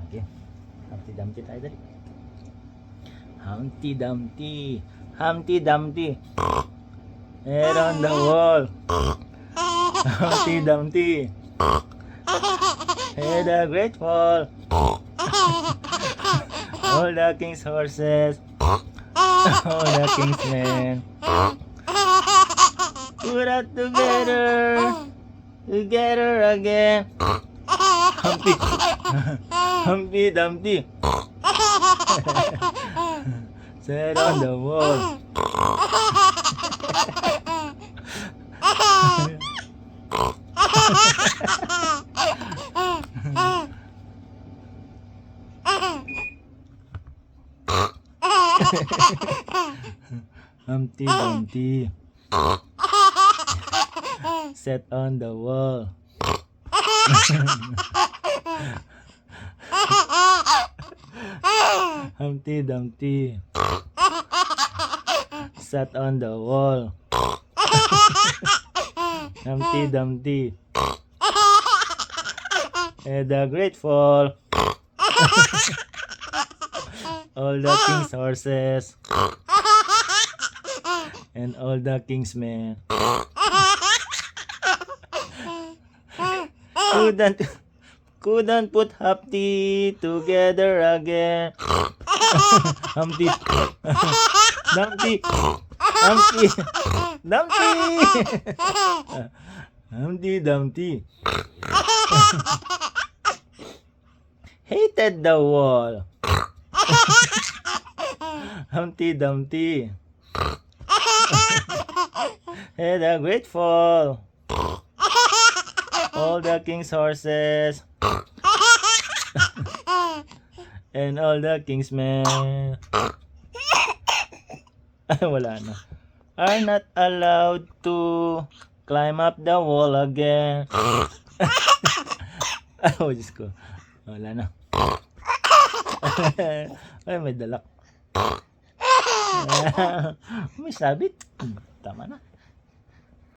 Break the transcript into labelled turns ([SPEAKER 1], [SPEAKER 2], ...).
[SPEAKER 1] Okay. Humpty Dumpty tayo dali. Humpty Dumpty, Humpty Dumpty, head on the wall. Humpty Dumpty, head a great fall. All the king's horses, all the king's men, put out together, together again. Humpty, Humpty Dumpty, sat on the wall. Humpty Dumpty sat on the wall. Humpty Dumpty sat on the wall. Humpty Dumpty had a great fall. All the king's horses and all the king's men couldn't put Humpty together again. Humpty Dumpty, Humpty Dumpty, Humpty Dumpty hated the wall. Humpty Dumpty had a great fall. All the king's horses and all the king's men wala na, are not allowed to climb up the wall again. Oh, Diyos ko. Wala na. Ay, may dalak. May sabit. Tama na.